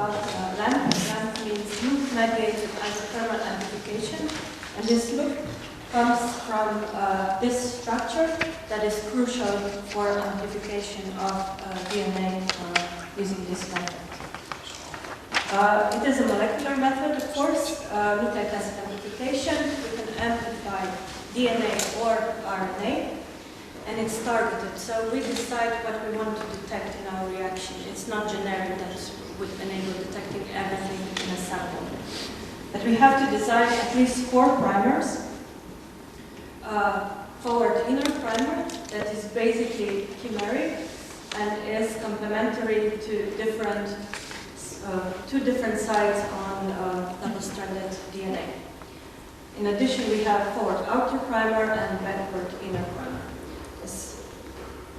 about LAMP. LAMP means loop mediated isothermal amplification, and this loop comes from this structure that is crucial for amplification of DNA using this method. It is a molecular method, of course, nucleic acid amplification. We can amplify DNA or RNA, and it's targeted. So we decide what we want to detect in our reaction. It's not generic that would enable detecting everything in a sample. But we have to design at least 4 primers. Forward inner primer that is basically chimeric and is complementary to different, 2 different sites on double-stranded DNA. In addition, we have forward outer primer and backward inner primer. This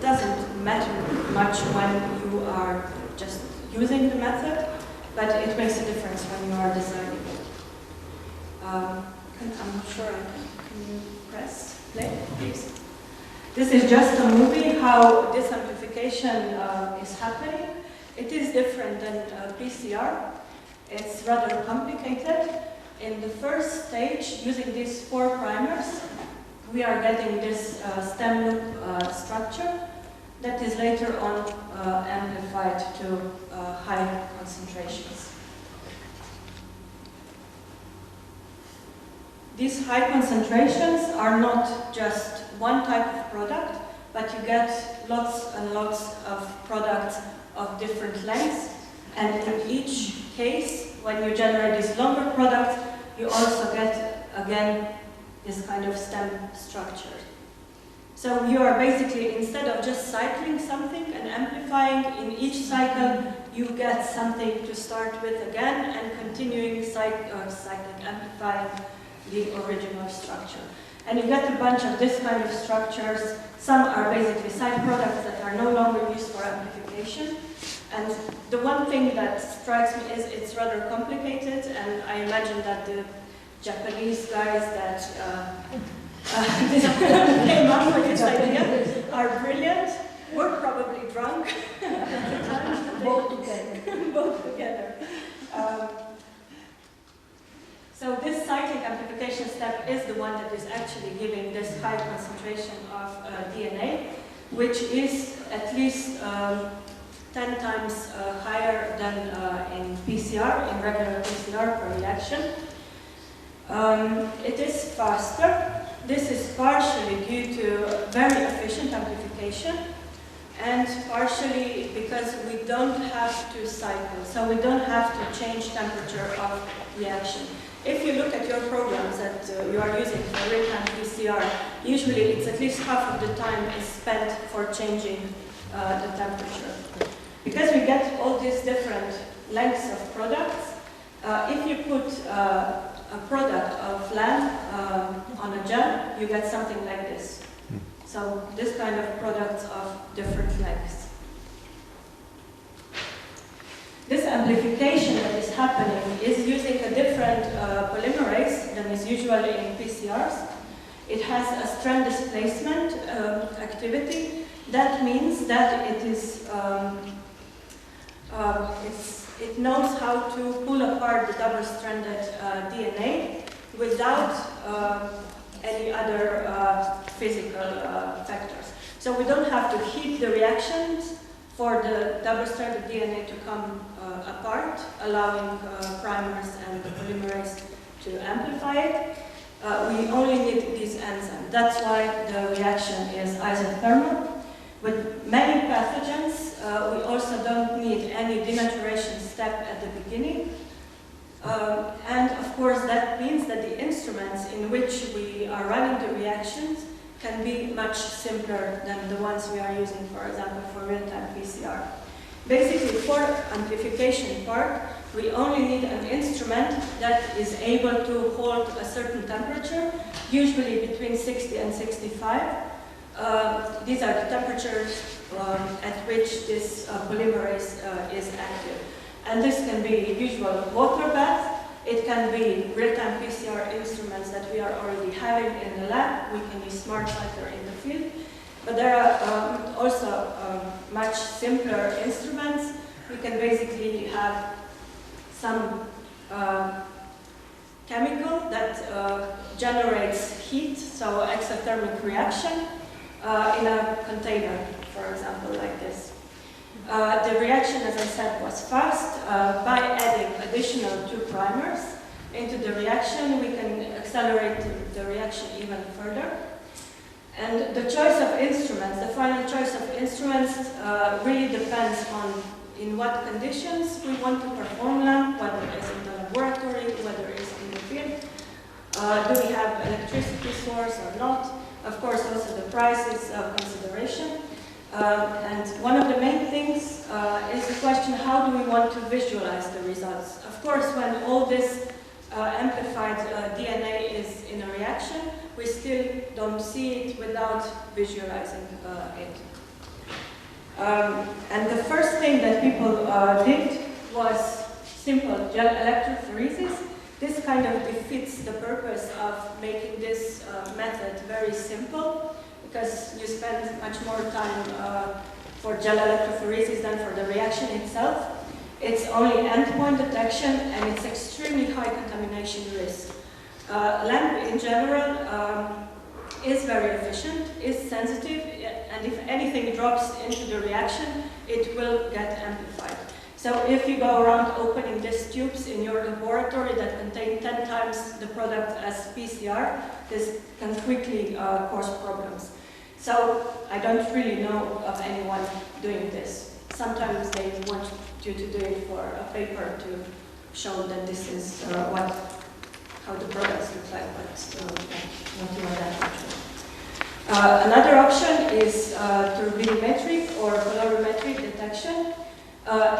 doesn't matter much when you are just using the method, but it makes a difference when you are designing it. I'm not sure I can you press play, please? This is just a movie how this amplification is happening. It is different than PCR. It's rather complicated. In the first stage, using these 4 primers, we are getting this stem loop structure that is later on amplified to high concentrations. These high concentrations are not just one type of product, but you get lots and lots of products of different lengths. And in each case, when you generate these longer products, you also get, again, this kind of stem structure. So you are basically, instead of just cycling something and amplifying in each cycle, you get something to start with again and continuing cycling, amplifying the original structure. And you get a bunch of this kind of structures. Some are basically side products that are no longer used for amplification. And the one thing that strikes me is it's rather complicated, and I imagine that the Japanese guys that came up with this idea are brilliant. We're probably drunk at the time. Both together. Both together. So this cyclic amplification step is the one that is actually giving this high concentration of DNA, which is at least 10 times higher than in PCR, in regular PCR per reaction. It is faster. This is partially due to very efficient amplification, and partially because we don't have to cycle, so we don't have to change temperature of reaction. If you look at your programs that you are using for real-time PCR, usually it's at least half of the time is spent for changing the temperature. Because we get all these different lengths of products, if you put a product of lamp on a gel, you get something like this. So this kind of products of different lengths. This amplification that is happening is using a different polymerase than is usually in PCRs. It has a strand displacement activity. That means that it is it knows how to pull apart the double-stranded DNA without any other physical factors. So we don't have to heat the reactions for the double-stranded DNA to come apart, allowing primers and the polymerase to amplify it. We only need these enzymes. That's why the reaction is isothermal. With many pathogens, we also don't need any denaturation step at the beginning. And of course, that means that the instruments in which we are running the reactions can be much simpler than the ones we are using, for example, for real-time PCR. Basically, for amplification part, we only need an instrument that is able to hold a certain temperature, usually between 60 and 65. These are the temperatures at which this polymerase is active. And this can be usual water bath. It can be real-time PCR instruments that we are already having in the lab. We can use Smart Cycler in the field. But there are also much simpler instruments. We can basically have some chemical that generates heat, so exothermic reaction, in a container, for example, like this. The reaction, as I said, was fast. By adding additional 2 primers into the reaction, we can accelerate the reaction even further. And the choice of instruments, the final choice of instruments, really depends on in what conditions we want to perform LAMP, whether it's in the laboratory, whether it's in the field. Do we have electricity source or not? Of course, also the price is a consideration. And one of the main things is the question, how do we want to visualize the results? Of course, when all this amplified DNA is in a reaction, we still don't see it without visualizing it. And the first thing that people did was simple gel electrophoresis. This kind of defeats the purpose of making this method very simple, because you spend much more time for gel electrophoresis than for the reaction itself. It's only endpoint detection, and it's extremely high contamination risk. LAMP in general is very efficient, is sensitive, and if anything drops into the reaction, it will get amplified. So if you go around opening these tubes in your laboratory that contain 10 times the product as PCR, this can quickly cause problems. So I don't really know of anyone doing this. Sometimes they want you to do it for a paper to show that this is how the products look like, but not even that actually. Another option is turbidimetric or colorimetric detection.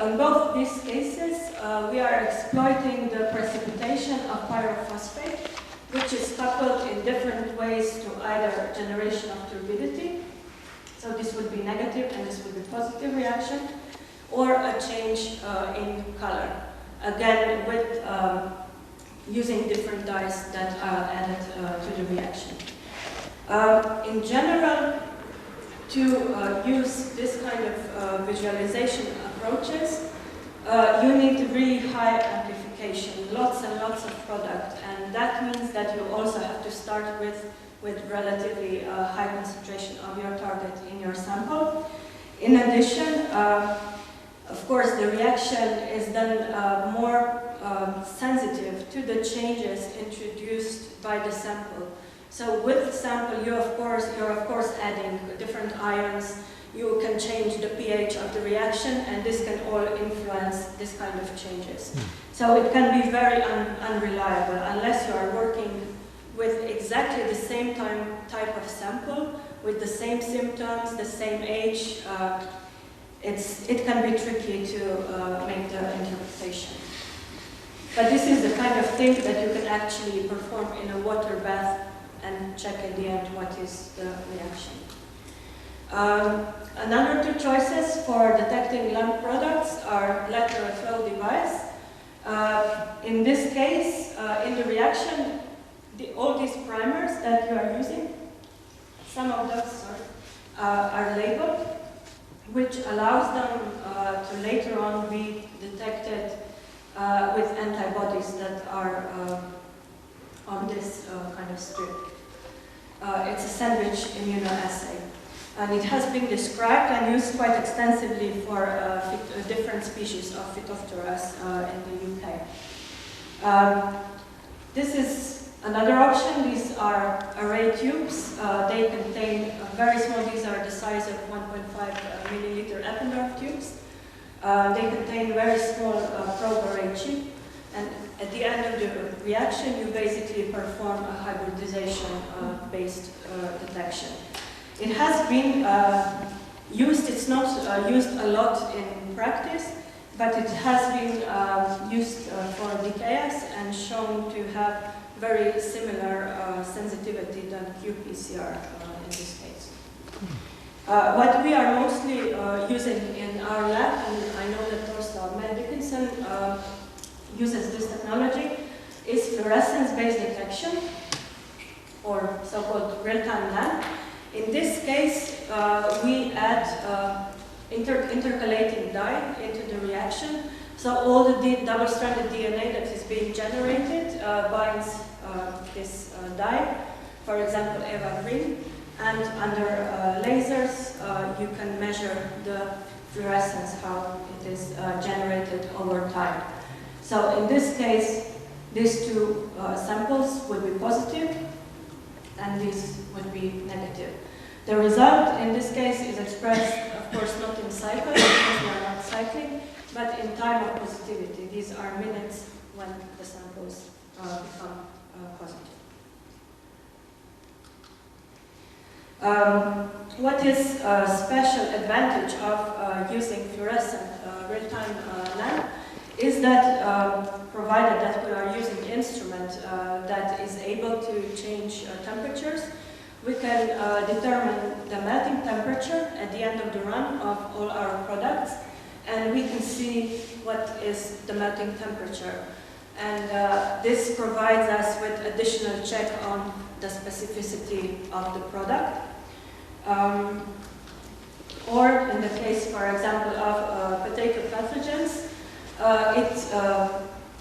In both these cases, we are exploiting the precipitation of pyrophosphate, which is coupled in different ways to either generation of turbidity, so this would be negative and this would be positive reaction, or a change in color, again with using different dyes that are added to the reaction. In general, to use this kind of visualization approaches, you need really high amplification, lots and lots of product, and that means that you also have to start with relatively high concentration of your target in your sample. In addition, of course, the reaction is then more sensitive to the changes introduced by the sample. So with the sample, you're of course adding different ions. You can change the pH of the reaction, and this can all influence this kind of changes. So it can be very unreliable unless you are working with exactly the same type of sample, with the same symptoms, the same age. It can be tricky to make the interpretation. But this is the kind of thing that you can actually perform in a water bath and check at the end what is the reaction. Another 2 choices for detecting LAMP products are lateral flow device. In this case, in the reaction, all these primers that you are using, some of those are labeled, which allows them to later on be detected with antibodies that are on this kind of strip. It's a sandwich immunoassay. And it has been described and used quite extensively for different species of Phytophthora in the UK. This is another option. These are array tubes. They contain very small, these are the size of 1.5 milliliter Eppendorf tubes. They contain very small probe array chip. And at the end of the reaction, you basically perform a hybridization-based detection. It has been used, it's not used a lot in practice, but it has been used for decades and shown to have very similar sensitivity than qPCR in this case. What we are mostly using in our lab, and I know that Torsten Dickinson uses this technology, is fluorescence-based detection, or so-called real-time LAMP. In this case, we add intercalating dye into the reaction, So all the double-stranded DNA that is being generated binds this dye, for example, Eva green, and under lasers you can measure the fluorescence, how it is generated over time. So in this case, these two samples would be positive, and these would be negative. The result in this case is expressed, of course, not in cycles, because they are not cycling, but in time of positivity. These are minutes when the samples become positive. What is a special advantage of using fluorescent real-time lamp is that, provided that we are using an instrument that is able to change temperatures, we can determine the melting temperature at the end of the run of all our products, and we can see what is the melting temperature. And this provides us with additional check on the specificity of the product. Or in the case, for example, of potato pathogens,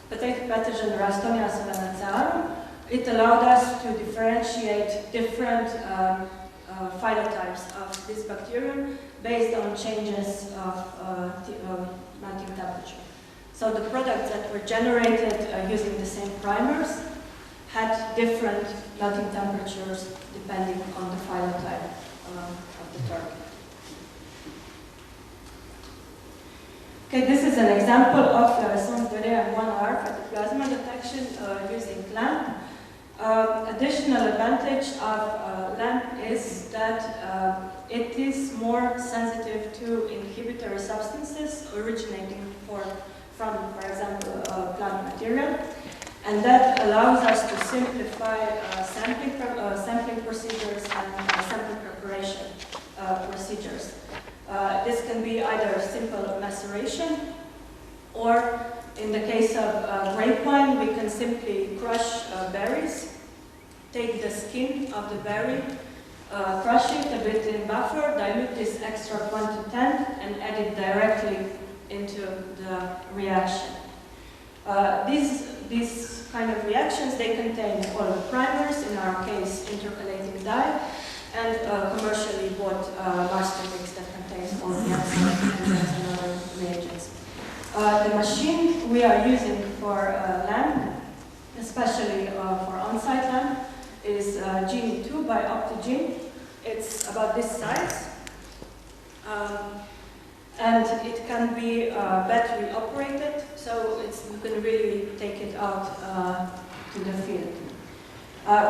potato pathogen Ralstonia solanacearum, it allowed us to differentiate different phenotypes of this bacterium based on changes of melting temperature. So the products that were generated using the same primers had different melting temperatures depending on the phenotype of the target. Okay, this is an example of Fluorescence-based 1R phytoplasma detection using lamp. Additional advantage of lamp is that it is more sensitive to inhibitory substances originating from, for example, plant material, and that allows us to simplify sampling procedures and sample preparation procedures. This can be either simple maceration, or in the case of grape wine, we can simply crush berries, take the skin of the berry, crush it a bit in buffer, dilute this extra 1 to 10, and add it directly into the reaction. These kind of reactions, they contain all the primers, in our case intercalating dye, and commercially bought master mix that contains all the and other reagents. The machine we are using for lamp, especially for on-site lamp, is Genie 2 by Optigene. It's about this size. And it can be battery operated, so you can really take it out to the field.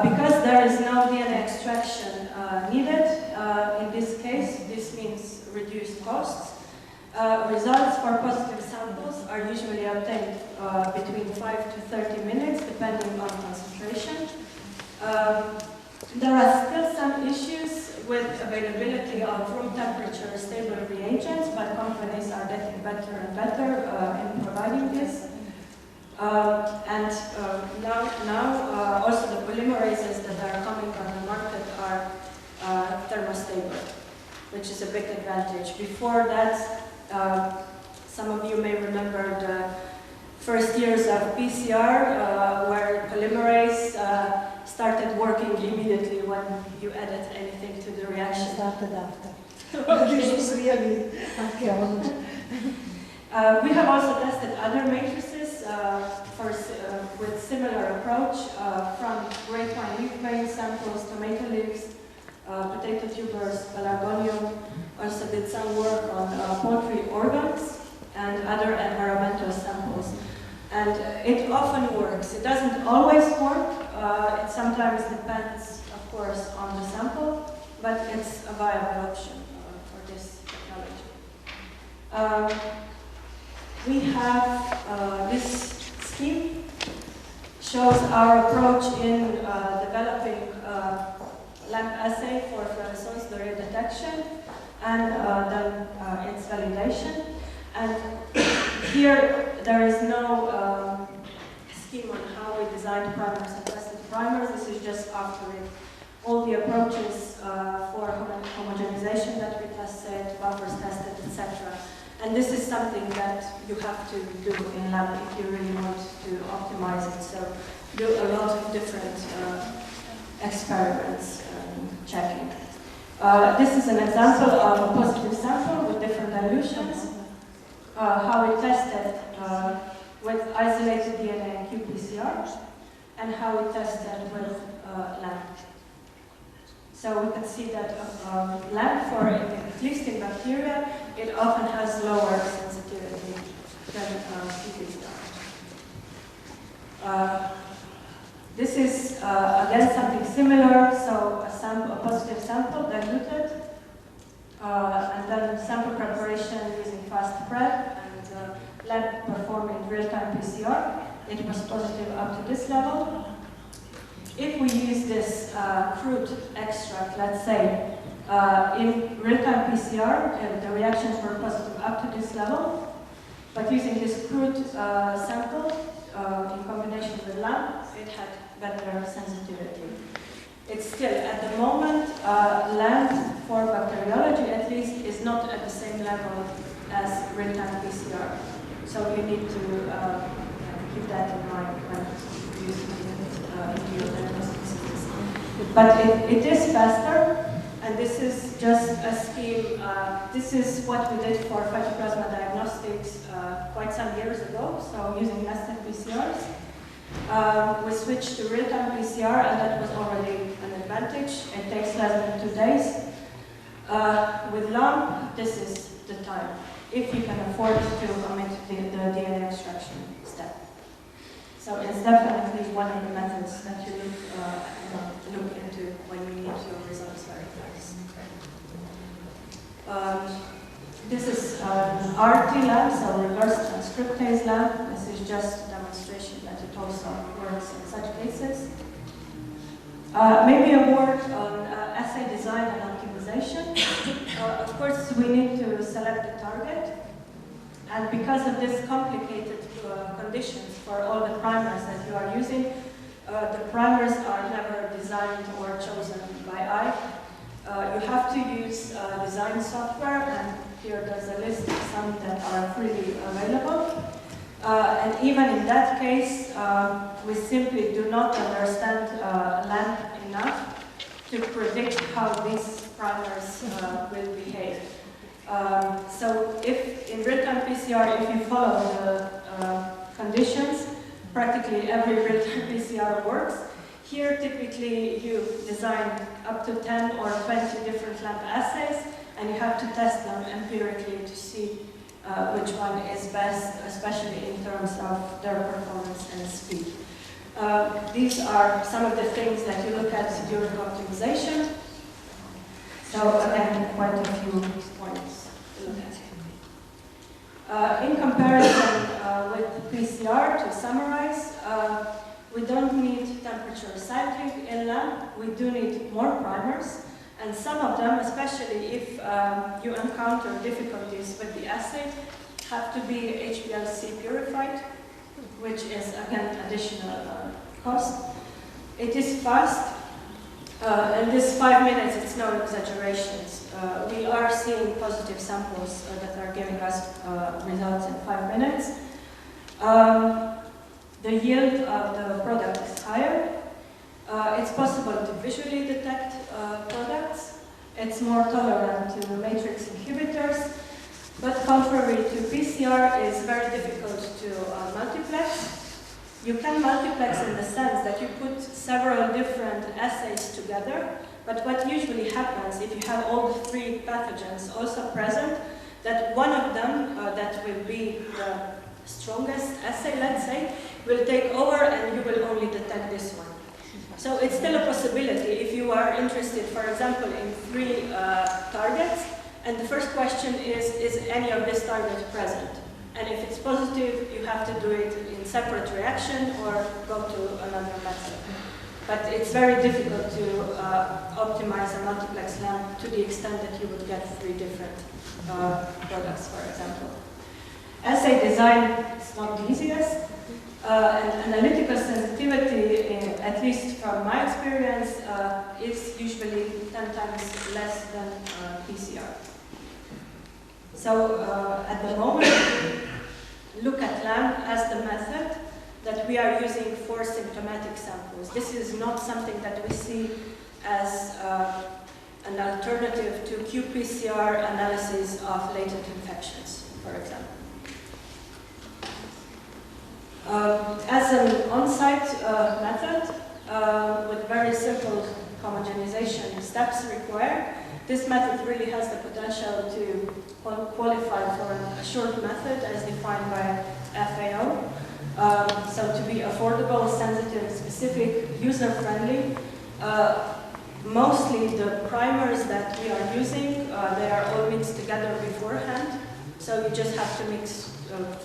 Because there is no DNA extraction needed, in this case, this means reduced costs. Results for positive samples are usually obtained between 5 to 30 minutes, depending on concentration. There are still some issues with availability of room temperature stable reagents, but companies are getting better and better in providing this. And now also the polymerases that are coming on the market are thermostable, which is a big advantage. Before that, some of you may remember the first years of PCR, where polymerase started working immediately when you added anything to the reaction. Started after. This is really we have also tested other matrices with similar approach from grape wine leaf vein samples, tomato leaves, potato tubers, pelargonium. Also did some work on poultry organs and other environmental samples. And it often works. It doesn't always work. It sometimes depends, of course, on the sample, but it's a viable option for this technology. We have this scheme shows our approach in developing lamp assay for fluorescence-based detection and then its validation. And here there is no scheme on how we designed primers and tested primers. This is just after it. All the approaches for homogenization that we tested, buffers tested, etc. And this is something that you have to do in lab if you really want to optimize it. So do a lot of different experiments checking. This is an example of a positive sample with different dilutions. How we tested with isolated DNA and qPCR, and how we tested with LAMP. So we can see that LAMP, for at least in bacteria, it often has lower sensitivity than qPCR. This is again something similar. So a positive sample diluted, and then sample preparation using fast prep and lab performing real-time PCR. It was positive up to this level. If we use this crude extract, let's say, in real-time PCR, the reactions were positive up to this level. But using this crude sample in combination with LAMP, it had better sensitivity. It's still, at the moment, LAMP for bacteriology at least is not at the same level as real-time PCR. So you need to keep that in mind when using it into your diagnostics. But it is faster, and this is just a scheme. This is what we did for phytoplasma diagnostics quite some years ago, so using nested PCRs. We switched to real-time PCR, and that was already an advantage. It takes less than 2 days. With LAMP, this is the time, if you can afford to omit the DNA extraction step. So it's definitely one of the methods that you look into when you need your results very fast. This is an RT lab, so reverse transcriptase lab. This is just a demonstration that it also works in such cases. Maybe a word on assay design and optimization. Of course, we need to select the target. And because of this complicated conditions for all the primers that you are using, the primers are never designed or chosen by eye. You have to use design software, and here there's a list of some that are freely available. And even in that case, we simply do not understand LAMP enough to predict how these primers will behave. So if in real-time PCR, if you follow the conditions, practically every real-time PCR works. Here, typically, you design up to 10 or 20 different LAMP assays, and you have to test them empirically to see which one is best, especially in terms of their performance and speed. These are some of the things that you look at during optimization. So again, quite a few points to look at. In comparison with PCR, to summarize, we don't need temperature cycling in LAMP. We do need more primers. And some of them, especially if you encounter difficulties with the assay, have to be HPLC purified, which is, again, additional cost. It is fast. In this 5 minutes, it's no exaggerations. We are seeing positive samples that are giving us results in 5 minutes. The yield of the product is higher. It's possible to visually detect products. It's more tolerant to matrix inhibitors. But contrary to PCR, it's very difficult to multiplex. You can multiplex in the sense that you put several different assays together, but what usually happens if you have all the 3 pathogens also present, that one of them, that will be the strongest assay, let's say, will take over and you will only detect this one. So it's still a possibility if you are interested, for example, in 3 targets, and the first question is any of this target present? And if it's positive, you have to do it in separate reaction or go to another method. But it's very difficult to optimize a multiplex LAMP to the extent that you would get 3 different products, for example. Assay design is not the easiest. And analytical sensitivity, at least from my experience, is usually 10 times less than PCR. So at the moment, we look at LAMP as the method that we are using for symptomatic samples. This is not something that we see as an alternative to qPCR analysis of latent infections, for example. As an on-site method, with very simple homogenization steps required, this method really has the potential to qualify for a short method as defined by FAO. So to be affordable, sensitive, specific, user-friendly. Mostly the primers that we are using, they are all mixed together beforehand. So you just have to mix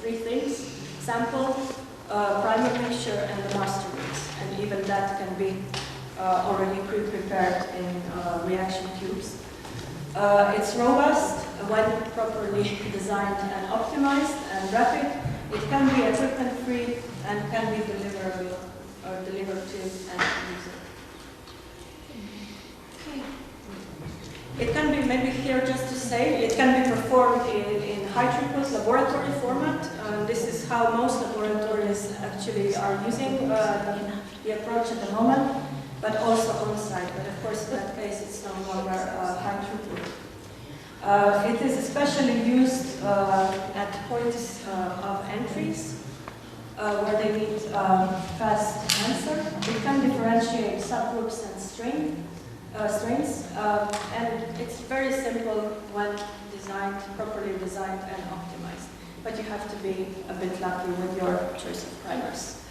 three things: sample, primer mixture, and the master mix. And even that can be already pre-prepared in reaction tubes. It's robust when properly designed and optimized, and rapid. It can be equipment-free and can be deliverable or delivered to end user. It can be, maybe here just to say, it can be performed in high-throughput laboratory format. This is how most laboratories actually are using the approach at the moment, but also on-site. But of course, in that case, it's no longer high-throughput. It is especially used at points of entries where they need fast answer. It can differentiate subgroups and strains, and it's very simple when designed, properly designed and optimized. But you have to be a bit lucky with your choice of primers.